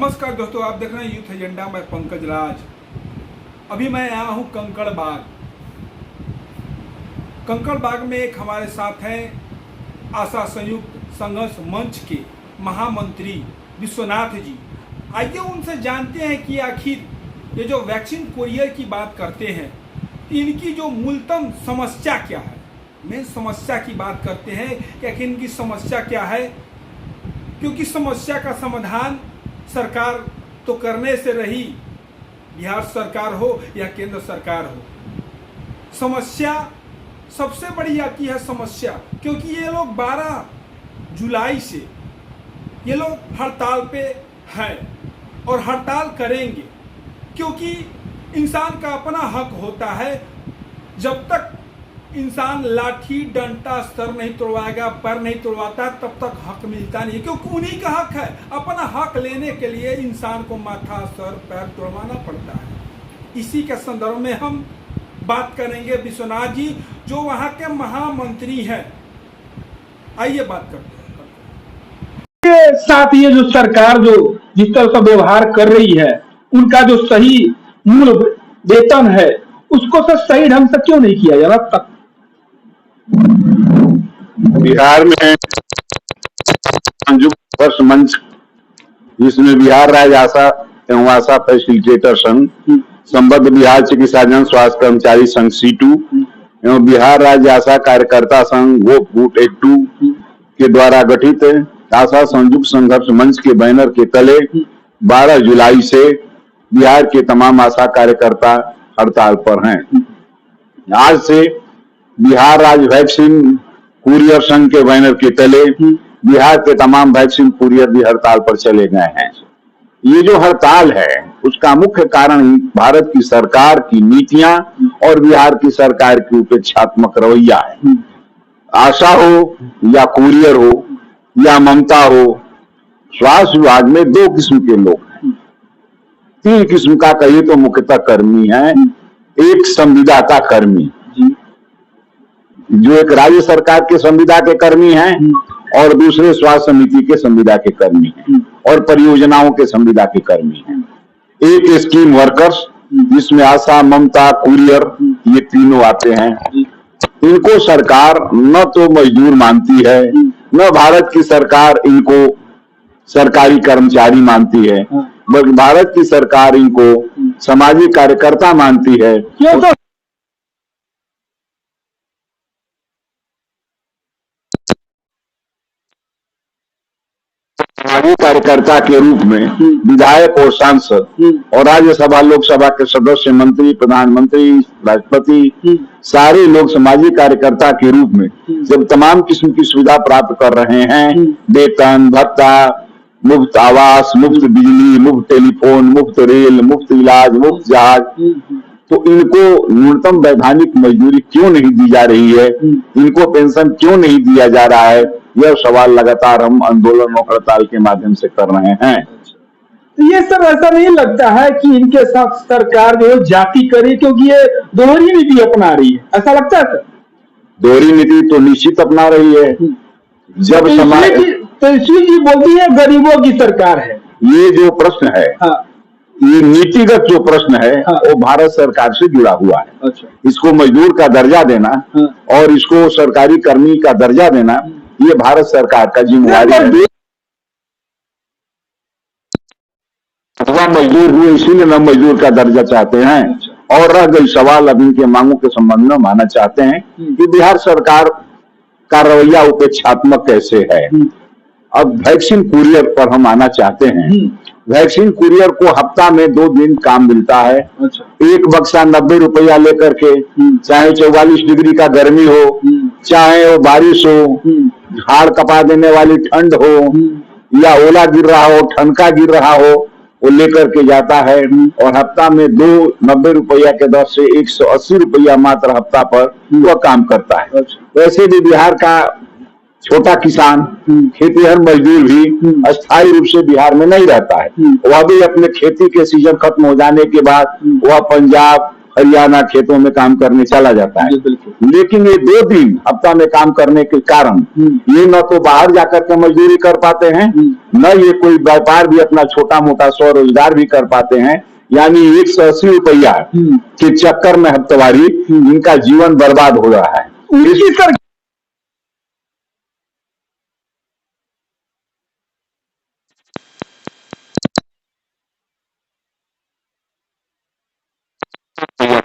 नमस्कार दोस्तों, आप देख रहे हैं यूथ एजेंडा। मैं पंकज राज। अभी मैं आया हूं कंकड़ बाग। कंकड़ बाग में एक हमारे साथ हैं आशा संयुक्त संघर्ष मंच के महामंत्री विश्वनाथ जी। आइए उनसे जानते हैं कि आखिर ये जो वैक्सीन कुरियर की बात करते हैं, इनकी जो मूलतम समस्या क्या है। मेन समस्या की बात करते हैं कि आखिर इनकी समस्या क्या है, क्योंकि समस्या का समाधान सरकार तो करने से रही, बिहार सरकार हो या केंद्र सरकार हो। समस्या सबसे बड़ी आती है समस्या, क्योंकि ये लोग 12 जुलाई से ये लोग हड़ताल पे हैं और हड़ताल करेंगे, क्योंकि इंसान का अपना हक होता है। जब तक इंसान लाठी डंडा सर नहीं तोड़वाएगा, पैर नहीं तोड़वाता, तब तक हक मिलता नहीं, क्योंकि उन्हीं का हक है। अपना हक लेने के लिए इंसान को माथा सर पैर तोड़वाना पड़ता है। इसी के संदर्भ में हम बात करेंगे विश्वनाथ जी, जो वहां के महामंत्री हैं। आइए बात करते हैं। के साथ ये जो सरकार जो जिस तरह का व्यवहार कर रही है, उनका जो सही मूल वेतन है उसको तो सही ढंग से क्यों नहीं किया जा रहा अब तक? बिहार में संयुक्त संघर्ष मंच, जिसमें बिहार राज्य आशा एवं आशा फैसिलिटेटर संघ, संबद्ध बिहार चिकित्सा जन स्वास्थ्य कर्मचारी संघ सीटू एवं बिहार राज्य आशा कार्यकर्ता संघ वोट एक्टू के द्वारा गठित आशा संयुक्त संघर्ष मंच के बैनर के तले 12 जुलाई से बिहार के तमाम आशा कार्यकर्ता हड़ताल पर हैं। आज से बिहार राज्य वैक्सीन कुरियर संघ के बैनर के तले बिहार के तमाम वैक्सीन कुरियर भी हड़ताल पर चले गए हैं। ये जो हड़ताल है उसका मुख्य कारण भारत की सरकार की नीतियां और बिहार की सरकार की उपेक्षात्मक रवैया है। आशा हो या कुरियर हो या ममता हो, स्वास्थ्य विभाग में 2 किस्म के लोग हैं। 3 किस्म का कहिए तो मुख्यतः कर्मी है। एक संविदा कर्मी, जो एक राज्य सरकार के संविदा के कर्मी हैं, और दूसरे स्वास्थ्य समिति के संविदा के कर्मी हैं और परियोजनाओं के संविदा के कर्मी हैं। एक स्कीम वर्कर्स, जिसमें आशा, ममता, कुरियर ये तीनों आते हैं। इनको सरकार न तो मजदूर मानती है, न भारत की सरकार इनको सरकारी कर्मचारी मानती है, बल्कि भारत की सरकार इनको सामाजिक कार्यकर्ता मानती है। सामाजिक कार्यकर्ता के रूप में विधायक और सांसद और राज्यसभा लोकसभा के सदस्य, मंत्री, प्रधानमंत्री, राष्ट्रपति, सारे लोग सामाजिक कार्यकर्ता के रूप में जब तमाम किस्म की सुविधा प्राप्त कर रहे हैं, वेतन भत्ता, मुफ्त आवास, मुफ्त बिजली, मुफ्त टेलीफोन, मुफ्त रेल, मुफ्त इलाज, मुफ्त जहाज, तो इनको न्यूनतम वैधानिक मजदूरी क्यों नहीं दी जा रही है? इनको पेंशन क्यों नहीं दिया जा रहा है? यह सवाल लगातार हम आंदोलन और हड़ताल के माध्यम से कर रहे हैं। तो ये सब ऐसा नहीं लगता है कि इनके साथ सरकार जो है जाति करे, क्योंकि ये दोहरी नीति अपना रही है, ऐसा लगता है सर? दोहरी नीति तो निश्चित अपना रही है। जब समाज तेजस्वी जी बोलती है गरीबों की सरकार है। ये जो प्रश्न है, हाँ। ये नीतिगत जो प्रश्न है, हाँ। वो भारत सरकार से जुड़ा हुआ है। अच्छा। इसको इसको मजदूर का दर्जा देना, हाँ। और इसको सरकारी कर्मी का दर्जा देना, ये भारत सरकार का जिम्मेदारी है। अथवा मजदूर हुए इसीलिए न मजदूर का दर्जा चाहते हैं। और रह गई सवाल अब इनके मांगों के संबंध में, मानना चाहते हैं कि बिहार सरकार का रवैया उपेक्षात्मक कैसे है। अब वैक्सीन कुरियर पर हम आना चाहते हैं। वैक्सीन कुरियर को हफ्ता में 2 दिन काम मिलता है। अच्छा। एक बक्सा 90 रुपया लेकर के, चाहे 44 डिग्री का गर्मी हो, चाहे वो बारिश हो, हाड़ कपा देने वाली ठंड हो, या ओला गिर रहा हो, ठनका गिर रहा हो, वो लेकर के जाता है और हफ्ता में 90 रुपया के दर से 180 रुपया मात्र हफ्ता पर वह काम करता है। वैसे भी बिहार का छोटा किसान, खेतीहर मजदूर भी अस्थायी रूप से बिहार में नहीं रहता है। वह भी अपने खेती के सीजन खत्म हो जाने के बाद वह पंजाब, हरियाणा खेतों में काम करने चला जाता है। जी, बिल्कुल। लेकिन ये 2 दिन हफ्ता में काम करने के कारण ये न तो बाहर जाकर के मजदूरी कर पाते हैं, न ये कोई व्यापार भी अपना छोटा मोटा स्वरोजगार भी कर पाते हैं। यानी 180 रुपया के चक्कर में हफ्तेवारी इनका जीवन बर्बाद हो रहा है। उनकी सर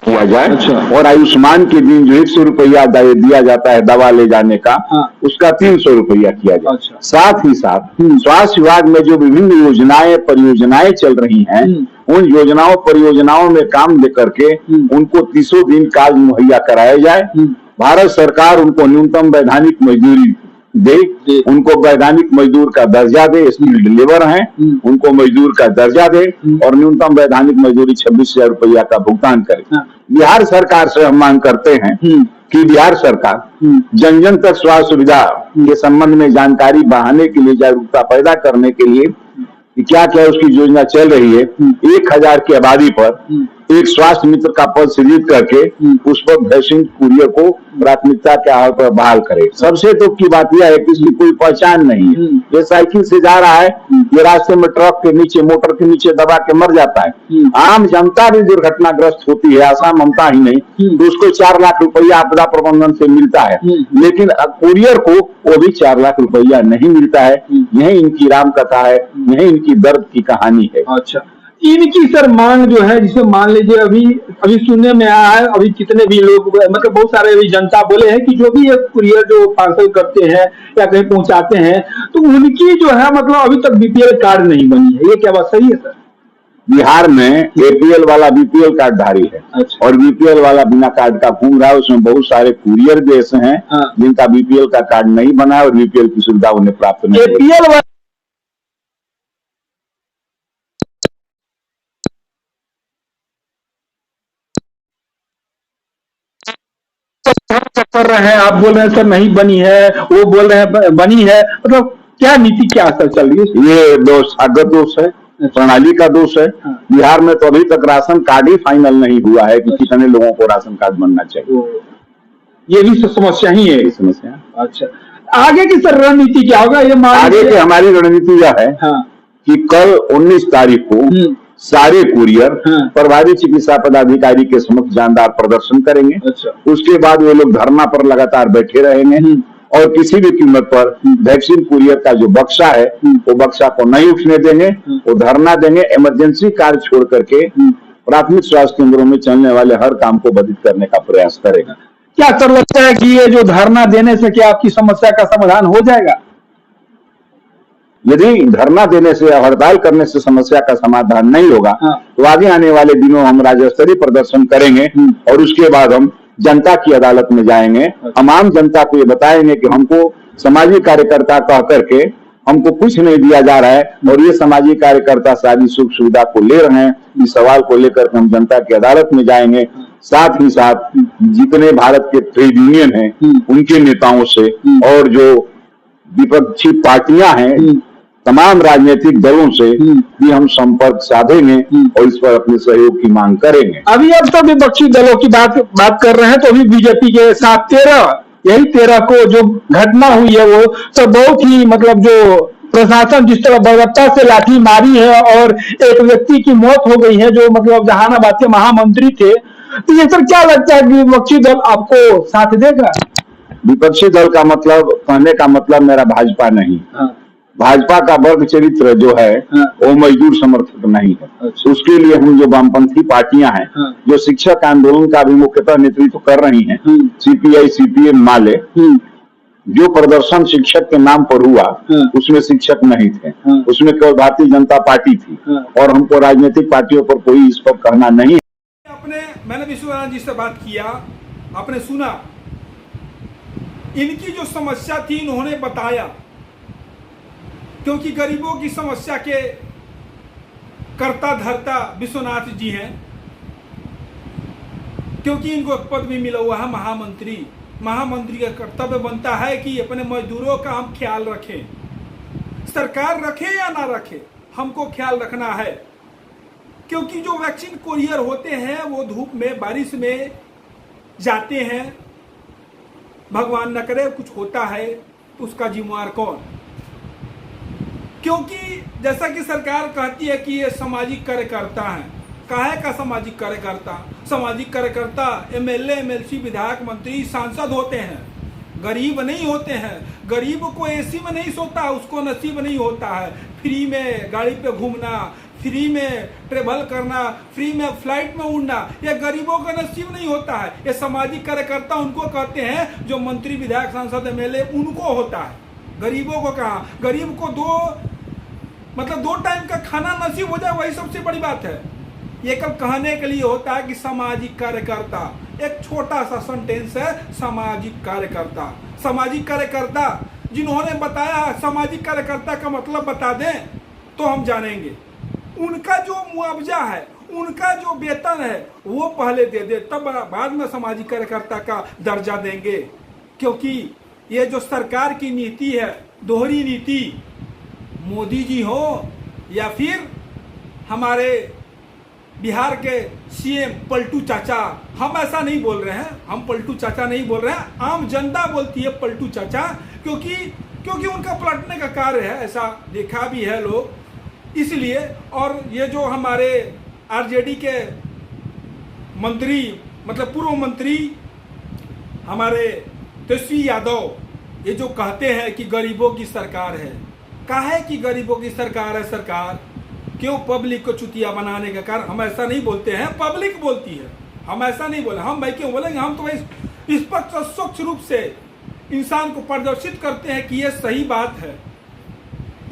किया जाए। अच्छा। और आयुष्मान के दिन जो 100 रुपया दिया जाता है दवा ले जाने का, उसका 300 रुपया किया जाए। अच्छा। साथ ही साथ स्वास्थ्य विभाग में जो विभिन्न योजनाएं परियोजनाएं चल रही हैं, उन योजनाओं परियोजनाओं में काम लेकर के उनको 30 दिन कार्य मुहैया कराया जाए। भारत सरकार उनको न्यूनतम वैधानिक मजदूरी दे, उनको वैधानिक मजदूर का दर्जा दे, स्किल्ड लेबर हैं, उनको मजदूर का दर्जा दे और न्यूनतम वैधानिक मजदूरी 26,000 रुपया का भुगतान करे। बिहार सरकार से हम मांग करते हैं कि बिहार सरकार जन जन तक स्वास्थ्य सुविधा के संबंध में जानकारी बढ़ाने के लिए, जागरूकता पैदा करने के लिए क्या क्या उसकी योजना चल रही है। 1000 की आबादी पर एक स्वास्थ्य मित्र का पद सृजित करके उस पर वैक्सीन कुरियर को प्राथमिकता के आधार पर बहाल करे। सबसे दुख की बात यह है कि इसकी कोई पहचान नहीं है। ये साइकिल से जा रहा है, ये रास्ते में ट्रक के नीचे, मोटर के नीचे दबा के मर जाता है। आम जनता भी दुर्घटनाग्रस्त होती है, आसाम ममता ही नहीं, तो उसको 4 लाख रुपया आपदा प्रबंधन से मिलता है, लेकिन कुरियर को वो भी 4 लाख रुपया नहीं मिलता है। यही इनकी राम कथा है, यही इनकी दर्द की कहानी है। अच्छा, इनकी सर मांग जो है, जिसे मान लीजिए अभी सुनने में आया है, अभी कितने भी लोग, मतलब बहुत सारे अभी जनता बोले हैं कि जो भी ये कुरियर जो पार्सल करते हैं या कहीं पहुंचाते हैं, तो उनकी जो है मतलब अभी तक बीपीएल कार्ड नहीं बनी है। ये क्या बात सही है सर? बिहार में एपीएल वाला बीपीएल कार्ड धारी है। अच्छा। और बीपीएल वाला बिना कार्ड का घूम रहा है। उसमें बहुत सारे कुरियर भी ऐसे हैं जिनका बीपीएल का कार्ड नहीं बना है और बीपीएल की सुविधा उन्हें प्राप्त नहीं है। एपीएल कर रहे हैं, आप बोल रहे हैं सर नहीं बनी है, वो बोल रहे हैं बनी है, मतलब क्या नीति क्या असर चल रही है? ये दोष अगत दोष है, प्रणाली का दोष है। बिहार में तो अभी तक राशन कार्ड ही फाइनल नहीं हुआ है कि कितने लोगों को राशन कार्ड बनना चाहिए। ये भी समस्या ही है। समस्या। अच्छा, आगे की सर रणनीति क्या होगा? ये आगे की हमारी रणनीति यह है कि कल 19 तारीख को सारे कुरियर प्रभारी चिकित्सा पदाधिकारी के समक्ष जानदार प्रदर्शन करेंगे। अच्छा। उसके बाद वे लोग धरना पर लगातार बैठे रहेंगे और किसी भी कीमत पर वैक्सीन कुरियर का जो बक्सा है वो बक्सा को नहीं उठने देंगे। वो धरना देंगे। इमरजेंसी कार्य छोड़ करके प्राथमिक स्वास्थ्य केंद्रों में चलने वाले हर काम को बाधित करने का प्रयास करेगा। क्या सर लगता है कि ये जो धरना देने से क्या आपकी समस्या का समाधान हो जाएगा? यदि धरना देने से या हड़ताल करने से समस्या का समाधान नहीं होगा तो आगे आने वाले दिनों हम राज्य स्तरीय प्रदर्शन करेंगे और उसके बाद हम जनता की अदालत में जाएंगे। हम आम जनता को ये बताएंगे कि हमको सामाजिक कार्यकर्ता कह करके हमको कुछ नहीं दिया जा रहा है और ये सामाजिक कार्यकर्ता सारी सुख सुविधा को ले रहे हैं। इस सवाल को लेकर हम जनता की अदालत में जाएंगे। साथ ही साथ जितने भारत के ट्रेड यूनियन हैं उनके नेताओं से और जो विपक्षी पार्टियां हैं, तमाम राजनीतिक दलों से भी हम संपर्क साधेंगे और इस पर अपने सहयोग की मांग करेंगे। अभी अब तो विपक्षी दलों की बात कर रहे हैं, तो अभी बीजेपी के साथ 13 को जो घटना हुई है वो तो बहुत ही मतलब जो प्रशासन जिस तरह बर्बरता से लाठी मारी है और एक व्यक्ति की मौत हो गई है जो मतलब जहानाबाद के महामंत्री थे, तो ये सर क्या लगता है कि विपक्षी दल आपको साथ देगा? विपक्षी दल का मतलब, कहने का मतलब मेरा भाजपा नहीं। भाजपा का वर्ग चरित्र जो है वो मजदूर समर्थक नहीं है। अच्छा। उसके लिए हम जो वामपंथी पार्टियां हैं जो शिक्षक आंदोलन का भी मुख्यतः नेतृत्व कर रही हैं, सीपीआई सीपीएम माले, जो प्रदर्शन शिक्षक के नाम पर हुआ उसमें शिक्षक नहीं थे, उसमें केवल भारतीय जनता पार्टी थी और हमको राजनीतिक पार्टियों पर कोई इस पर कहना नहीं है। मैंने विश्वनाथ जी से बात किया, आपने सुना इनकी जो समस्या थी इन्होंने बताया, क्योंकि गरीबों की समस्या के कर्ता धर्ता विश्वनाथ जी हैं, क्योंकि इनको पद भी मिला हुआ है महामंत्री। महामंत्री का कर्तव्य बनता है कि अपने मजदूरों का हम ख्याल रखें। सरकार रखे या ना रखे, हमको ख्याल रखना है, क्योंकि जो वैक्सीन कोरियर होते हैं वो धूप में बारिश में जाते हैं, भगवान न करे कुछ होता है तो उसका जिम्मेवार कौन? क्योंकि जैसा कि सरकार कहती है कि ये सामाजिक कार्यकर्ता हैं, काहे का सामाजिक कार्यकर्ता? सामाजिक कार्यकर्ता एमएलए, एमएलसी, विधायक, मंत्री, सांसद होते हैं, गरीब नहीं होते हैं। गरीब को एसी में नहीं सोता, उसको नसीब नहीं होता है फ्री में गाड़ी पे घूमना, फ्री में ट्रेवल करना, फ्री में फ्लाइट में उड़ना, ये गरीबों का नसीब नहीं होता है। ये सामाजिक कार्यकर्ता उनको कहते हैं जो मंत्री, विधायक, सांसद, एमएलए उनको होता है। गरीबों को कहाँ? गरीब को दो टाइम का खाना नसीब हो जाए, वही सबसे बड़ी बात है। ये कब कहने के लिए होता है कि सामाजिक कार्यकर्ता, एक छोटा सा सेंटेंस है, सामाजिक कार्यकर्ता। सामाजिक कार्यकर्ता जिन्होंने बताया सामाजिक कार्यकर्ता का मतलब बता दें तो हम जानेंगे। उनका जो मुआवजा है, उनका जो वेतन है वो पहले दे दे, तब बाद में सामाजिक कार्यकर्ता का दर्जा देंगे। क्योंकि ये जो सरकार की नीति है, दोहरी नीति, मोदी जी हो या फिर हमारे बिहार के सीएम पलटू चाचा, हम ऐसा नहीं बोल रहे हैं, हम पलटू चाचा नहीं बोल रहे हैं, आम जनता बोलती है पलटू चाचा, क्योंकि उनका पलटने का कार्य है, ऐसा देखा भी है लोग, इसलिए। और ये जो हमारे आरजेडी के मंत्री, मतलब पूर्व मंत्री हमारे तेजस्वी यादव, ये जो कहते हैं कि गरीबों की सरकार है, काहे कि गरीबों की सरकार है? सरकार क्यों पब्लिक को चुतिया बनाने का कारण? हम ऐसा नहीं बोलते हैं, पब्लिक बोलती है, हम ऐसा नहीं बोले। हम भाई क्यों बोलेंगे? हम तो भाई स्पष्ट और स्वच्छ रूप से इंसान को प्रदर्शित करते हैं कि यह सही बात है।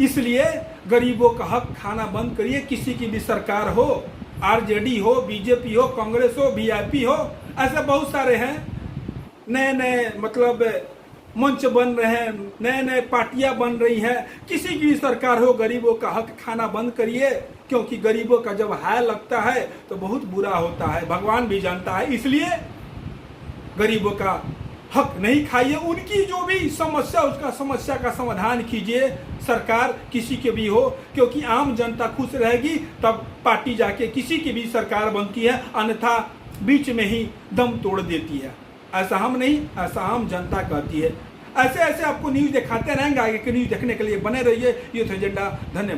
इसलिए गरीबों का हक खाना बंद करिए। किसी की भी सरकार हो, आरजेडी हो, बीजेपी हो, कांग्रेस हो, वीआईपी हो, ऐसे बहुत सारे हैं, नए नए मतलब मंच बन रहे हैं, नए नए पार्टियां बन रही हैं। किसी की भी सरकार हो, गरीबों का हक खाना बंद करिए, क्योंकि गरीबों का जब हाय लगता है तो बहुत बुरा होता है, भगवान भी जानता है। इसलिए गरीबों का हक नहीं खाइए। उनकी जो भी समस्या, उसका समस्या का समाधान कीजिए, सरकार किसी के भी हो, क्योंकि आम जनता खुश रहेगी तब पार्टी जाके किसी की भी सरकार बनती है, अन्यथा बीच में ही दम तोड़ देती है। ऐसा हम नहीं, ऐसा आम जनता कहती है। ऐसे ऐसे आपको न्यूज़ दिखाते रहेंगे। आगे की न्यूज़ देखने के लिए बने रहिए यूथ एजेंडा। धन्यवाद।